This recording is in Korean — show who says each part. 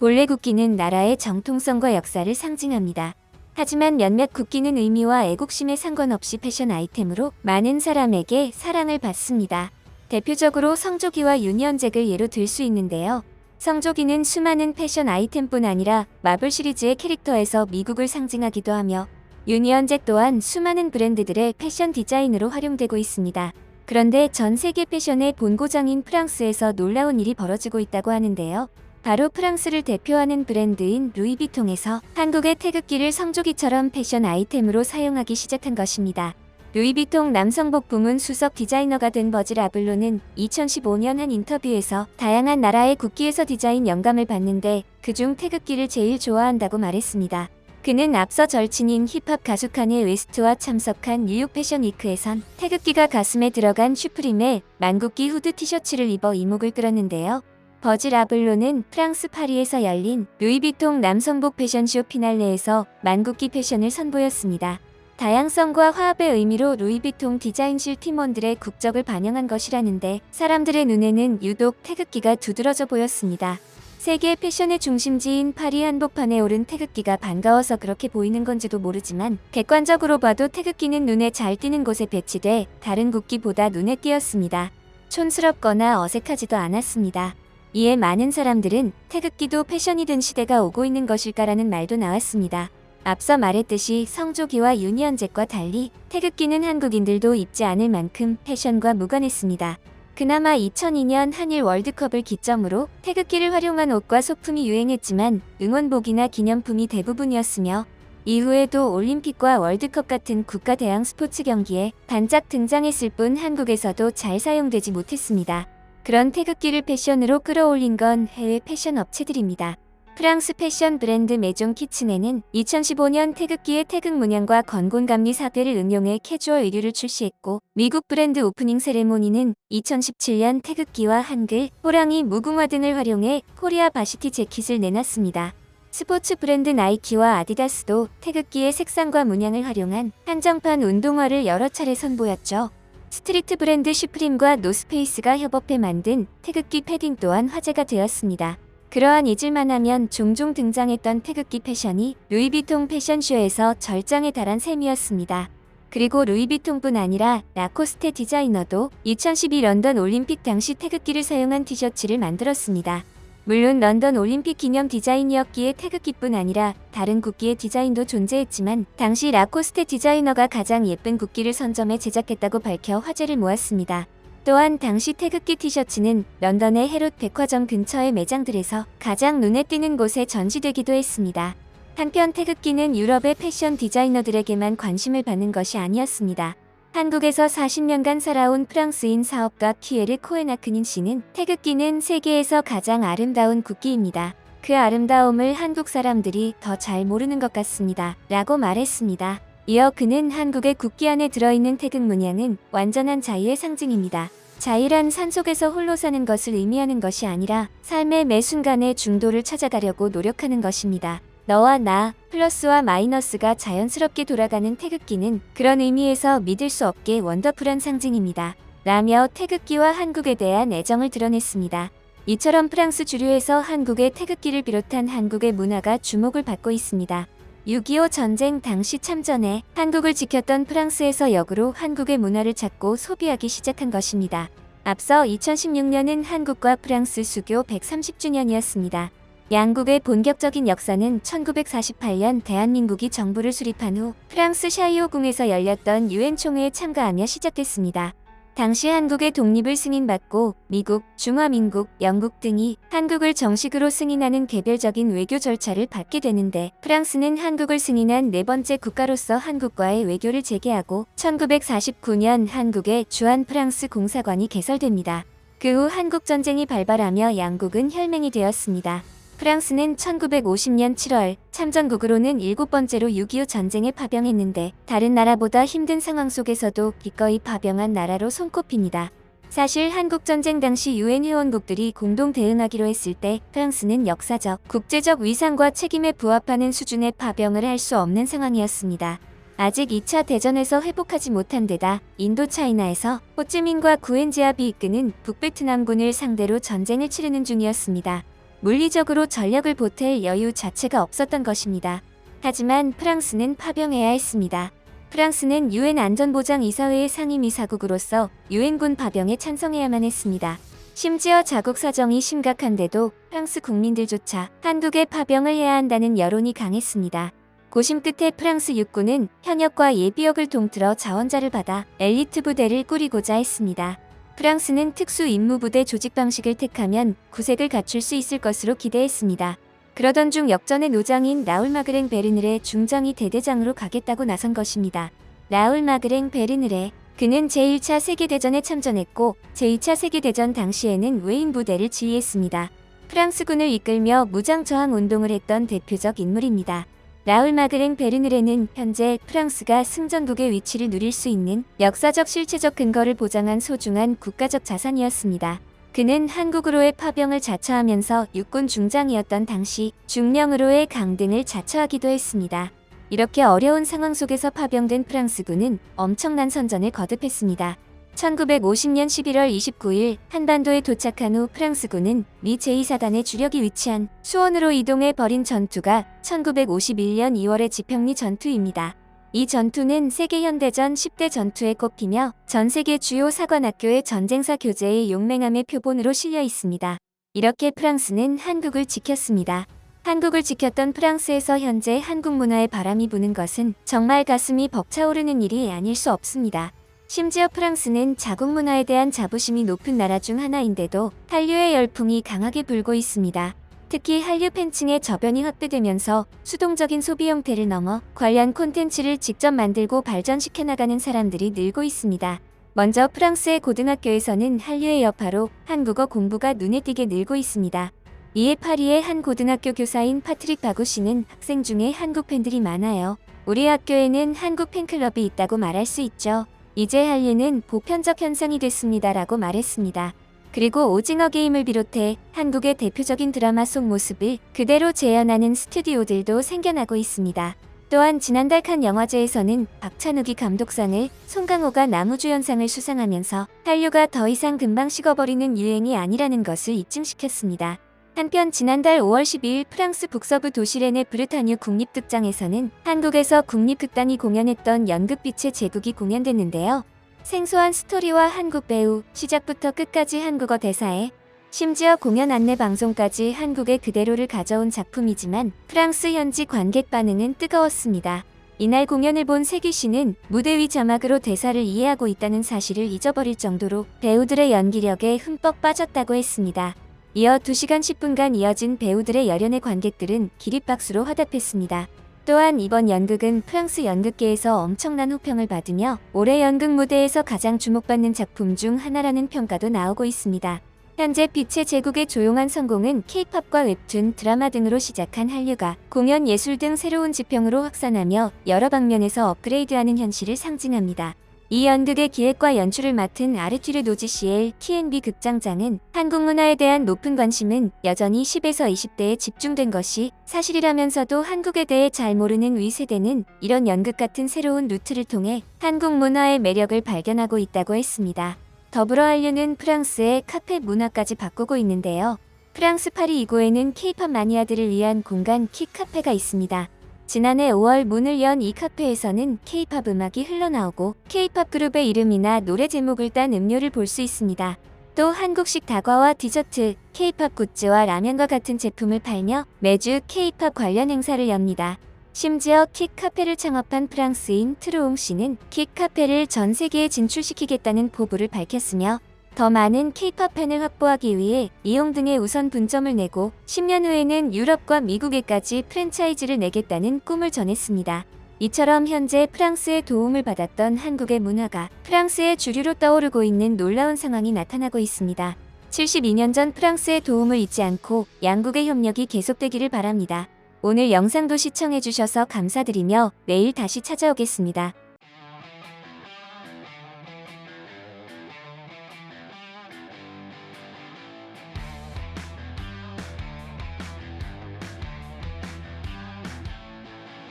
Speaker 1: 본래 국기는 나라의 정통성과 역사를 상징합니다. 하지만 몇몇 국기는 의미와 애국심에 상관없이 패션 아이템으로 많은 사람에게 사랑을 받습니다. 대표적으로 성조기와 유니언잭을 예로 들 수 있는데요. 성조기는 수많은 패션 아이템뿐 아니라 마블 시리즈의 캐릭터에서 미국을 상징하기도 하며 유니언잭 또한 수많은 브랜드들의 패션 디자인으로 활용되고 있습니다. 그런데 전 세계 패션의 본고장인 프랑스에서 놀라운 일이 벌어지고 있다고 하는데요. 바로 프랑스를 대표하는 브랜드인 루이비통에서 한국의 태극기를 성조기처럼 패션 아이템으로 사용하기 시작한 것입니다. 루이비통 남성복 부문 수석 디자이너가 된 버질 아블로는 2015년 한 인터뷰에서 다양한 나라의 국기에서 디자인 영감을 받는데 그중 태극기를 제일 좋아한다고 말했습니다. 그는 앞서 절친인 힙합 가수 카니에 웨스트와 참석한 뉴욕 패션 위크에선 태극기가 가슴에 들어간 슈프림의 만국기 후드 티셔츠를 입어 이목을 끌었는데요. 버질 아블로는 프랑스 파리에서 열린 루이비통 남성복 패션쇼 피날레에서 만국기 패션을 선보였습니다. 다양성과 화합의 의미로 루이비통 디자인실 팀원들의 국적을 반영한 것이라는데 사람들의 눈에는 유독 태극기가 두드러져 보였습니다. 세계 패션의 중심지인 파리 한복판에 오른 태극기가 반가워서 그렇게 보이는 건지도 모르지만 객관적으로 봐도 태극기는 눈에 잘 띄는 곳에 배치돼 다른 국기보다 눈에 띄었습니다. 촌스럽거나 어색하지도 않았습니다. 이에 많은 사람들은 태극기도 패션이 된 시대가 오고 있는 것일까라는 말도 나왔습니다. 앞서 말했듯이 성조기와 유니언잭과 달리 태극기는 한국인들도 입지 않을 만큼 패션과 무관했습니다. 그나마 2002년 한일 월드컵을 기점으로 태극기를 활용한 옷과 소품이 유행했지만 응원복이나 기념품이 대부분이었으며 이후에도 올림픽과 월드컵 같은 국가 대항 스포츠 경기에 반짝 등장했을 뿐 한국에서도 잘 사용되지 못했습니다. 그런 태극기를 패션으로 끌어올린 건 해외 패션 업체들입니다. 프랑스 패션 브랜드 메종 키츠네는 2015년 태극기의 태극 문양과 건곤감리 4배를 응용해 캐주얼 의류를 출시했고 미국 브랜드 오프닝 세레모니는 2017년 태극기와 한글, 호랑이, 무궁화 등을 활용해 코리아 바시티 재킷을 내놨습니다. 스포츠 브랜드 나이키와 아디다스도 태극기의 색상과 문양을 활용한 한정판 운동화를 여러 차례 선보였죠. 스트리트 브랜드 슈프림과 노스페이스가 협업해 만든 태극기 패딩 또한 화제가 되었습니다. 그러한 잊을만하면 종종 등장했던 태극기 패션이 루이비통 패션쇼에서 절정에 달한 셈이었습니다. 그리고 루이비통뿐 아니라 라코스테 디자이너도 2012 런던 올림픽 당시 태극기를 사용한 티셔츠를 만들었습니다. 물론 런던 올림픽 기념 디자인이었기에 태극기뿐 아니라 다른 국기의 디자인도 존재했지만 당시 라코스테 디자이너가 가장 예쁜 국기를 선점해 제작했다고 밝혀 화제를 모았습니다. 또한 당시 태극기 티셔츠는 런던의 헤롯 백화점 근처의 매장들에서 가장 눈에 띄는 곳에 전시되기도 했습니다. 한편 태극기는 유럽의 패션 디자이너들에게만 관심을 받는 것이 아니었습니다. 한국에서 40년간 살아온 프랑스인 사업가 퀴에르 코에나크닌 씨는 태극기는 세계에서 가장 아름다운 국기입니다. 그 아름다움을 한국 사람들이 더 잘 모르는 것 같습니다. 라고 말했습니다. 이어 그는 한국의 국기 안에 들어있는 태극 문양은 완전한 자유의 상징입니다. 자유란 산속에서 홀로 사는 것을 의미하는 것이 아니라 삶의 매 순간에 중도를 찾아가려고 노력하는 것입니다. 너와 나, 플러스와 마이너스가 자연스럽게 돌아가는 태극기는 그런 의미에서 믿을 수 없게 원더풀한 상징입니다. 라며 태극기와 한국에 대한 애정을 드러냈습니다. 이처럼 프랑스 주류에서 한국의 태극기를 비롯한 한국의 문화가 주목을 받고 있습니다. 6.25 전쟁 당시 참전에 한국을 지켰던 프랑스에서 역으로 한국의 문화를 찾고 소비하기 시작한 것입니다. 앞서 2016년은 한국과 프랑스 수교 130주년이었습니다. 양국의 본격적인 역사는 1948년 대한민국이 정부를 수립한 후 프랑스 샤이오궁에서 열렸던 유엔 총회에 참가하며 시작됐습니다. 당시 한국의 독립을 승인받고 미국, 중화민국, 영국 등이 한국을 정식으로 승인하는 개별적인 외교 절차를 밟게 되는데 프랑스는 한국을 승인한 네 번째 국가로서 한국과의 외교를 재개하고 1949년 한국의 주한 프랑스 공사관이 개설됩니다. 그 후 한국전쟁이 발발하며 양국은 혈맹이 되었습니다. 프랑스는 1950년 7월 참전국으로는 7번째로 6.25 전쟁에 파병했는데 다른 나라보다 힘든 상황 속에서도 기꺼이 파병한 나라로 손꼽힙니다. 사실 한국전쟁 당시 유엔 회원국들이 공동 대응하기로 했을 때 프랑스는 역사적, 국제적 위상과 책임에 부합하는 수준의 파병을 할 수 없는 상황이었습니다. 아직 2차 대전에서 회복하지 못한 데다 인도차이나에서 호찌민과 구엔지아비 이끄는 북베트남군을 상대로 전쟁을 치르는 중이었습니다. 물리적으로 전력을 보탤 여유 자체가 없었던 것입니다. 하지만 프랑스는 파병해야 했습니다. 프랑스는 유엔 안전보장이사회의 상임이사국으로서 유엔군 파병에 찬성해야만 했습니다. 심지어 자국 사정이 심각한데도 프랑스 국민들조차 한국에 파병을 해야 한다는 여론이 강했습니다. 고심 끝에 프랑스 육군은 현역과 예비역을 통틀어 자원자를 받아 엘리트 부대를 꾸리고자 했습니다. 프랑스는 특수임무부대 조직 방식을 택하면 구색을 갖출 수 있을 것으로 기대했습니다. 그러던 중 역전의 노장인 라울 마그랭 베르느레 중장이 대대장으로 가겠다고 나선 것입니다. 라울 마그랭 베르느레, 그는 제1차 세계대전에 참전했고 제2차 세계대전 당시에는 외인 부대를 지휘했습니다. 프랑스군을 이끌며 무장저항 운동을 했던 대표적 인물입니다. 라울 마그랭 베르느레는 현재 프랑스가 승전국의 위치를 누릴 수 있는 역사적 실체적 근거를 보장한 소중한 국가적 자산이었습니다. 그는 한국으로의 파병을 자처하면서 육군 중장이었던 당시 중령으로의 강등을 자처하기도 했습니다. 이렇게 어려운 상황 속에서 파병된 프랑스군은 엄청난 선전을 거듭했습니다. 1950년 11월 29일 한반도에 도착한 후 프랑스군은 미 제2사단의 주력이 위치한 수원으로 이동해 벌인 전투가 1951년 2월의 지평리 전투입니다. 이 전투는 세계현대전 10대 전투에 꼽히며 전 세계 주요 사관학교의 전쟁사 교재의 용맹함의 표본으로 실려 있습니다. 이렇게 프랑스는 한국을 지켰습니다. 한국을 지켰던 프랑스에서 현재 한국 문화에 바람이 부는 것은 정말 가슴이 벅차오르는 일이 아닐 수 없습니다. 심지어 프랑스는 자국 문화에 대한 자부심이 높은 나라 중 하나인데도 한류의 열풍이 강하게 불고 있습니다. 특히 한류 팬층의 저변이 확대되면서 수동적인 소비 형태를 넘어 관련 콘텐츠를 직접 만들고 발전시켜 나가는 사람들이 늘고 있습니다. 먼저 프랑스의 고등학교에서는 한류의 여파로 한국어 공부가 눈에 띄게 늘고 있습니다. 이에 파리의 한 고등학교 교사인 파트릭 바구 씨는 학생 중에 한국 팬들이 많아요. 우리 학교에는 한국 팬클럽이 있다고 말할 수 있죠. 이제 한류는 보편적 현상이 됐습니다 라고 말했습니다. 그리고 오징어 게임을 비롯해 한국의 대표적인 드라마 속 모습을 그대로 재현하는 스튜디오들도 생겨나고 있습니다. 또한 지난달 칸 영화제에서는 박찬욱이 감독상을, 송강호가 나무주연상을 수상하면서 한류가 더 이상 금방 식어버리는 유행이 아니라는 것을 입증시켰습니다. 한편 지난달 5월 12일 프랑스 북서부 도시 렌의 브르타뉴 국립극장에서는 한국에서 국립극단이 공연했던 연극빛의 제국이 공연됐는데요. 생소한 스토리와 한국 배우, 시작부터 끝까지 한국어 대사에 심지어 공연 안내 방송까지 한국의 그대로를 가져온 작품이지만 프랑스 현지 관객 반응은 뜨거웠습니다. 이날 공연을 본 세규 씨는 무대 위 자막으로 대사를 이해하고 있다는 사실을 잊어버릴 정도로 배우들의 연기력에 흠뻑 빠졌다고 했습니다. 이어 2시간 10분간 이어진 배우들의 열연의 관객들은 기립박수로 화답했습니다. 또한 이번 연극은 프랑스 연극계에서 엄청난 호평을 받으며 올해 연극 무대에서 가장 주목받는 작품 중 하나라는 평가도 나오고 있습니다. 현재 빛의 제국의 조용한 성공은 K-팝과 웹툰, 드라마 등으로 시작한 한류가 공연, 예술 등 새로운 지평으로 확산하며 여러 방면에서 업그레이드하는 현실을 상징합니다. 이 연극의 기획과 연출을 맡은 아르튜르 노지시엘 TNB 극장장은 한국 문화에 대한 높은 관심은 여전히 10에서 20대에 집중된 것이 사실이라면서도 한국에 대해 잘 모르는 위 세대는 이런 연극 같은 새로운 루트를 통해 한국 문화의 매력을 발견하고 있다고 했습니다. 더불어 한류는 프랑스의 카페 문화까지 바꾸고 있는데요. 프랑스 파리 2구에는 K-팝 마니아들을 위한 공간 킥 카페가 있습니다. 지난해 5월 문을 연 이 카페에서는 K-팝 음악이 흘러나오고 K-팝 그룹의 이름이나 노래 제목을 딴 음료를 볼 수 있습니다. 또 한국식 다과와 디저트, K-팝 굿즈와 라면과 같은 제품을 팔며 매주 K-팝 관련 행사를 엽니다. 심지어 킥 카페를 창업한 프랑스인 트루옹 씨는 킥 카페를 전 세계에 진출시키겠다는 포부를 밝혔으며 더 많은 K-팝 팬을 확보하기 위해 이용 등에 우선 분점을 내고 10년 후에는 유럽과 미국에까지 프랜차이즈를 내겠다는 꿈을 전했습니다. 이처럼 현재 프랑스의 도움을 받았던 한국의 문화가 프랑스의 주류로 떠오르고 있는 놀라운 상황이 나타나고 있습니다. 72년 전 프랑스의 도움을 잊지 않고 양국의 협력이 계속되기를 바랍니다. 오늘 영상도 시청해주셔서 감사드리며 내일 다시 찾아오겠습니다.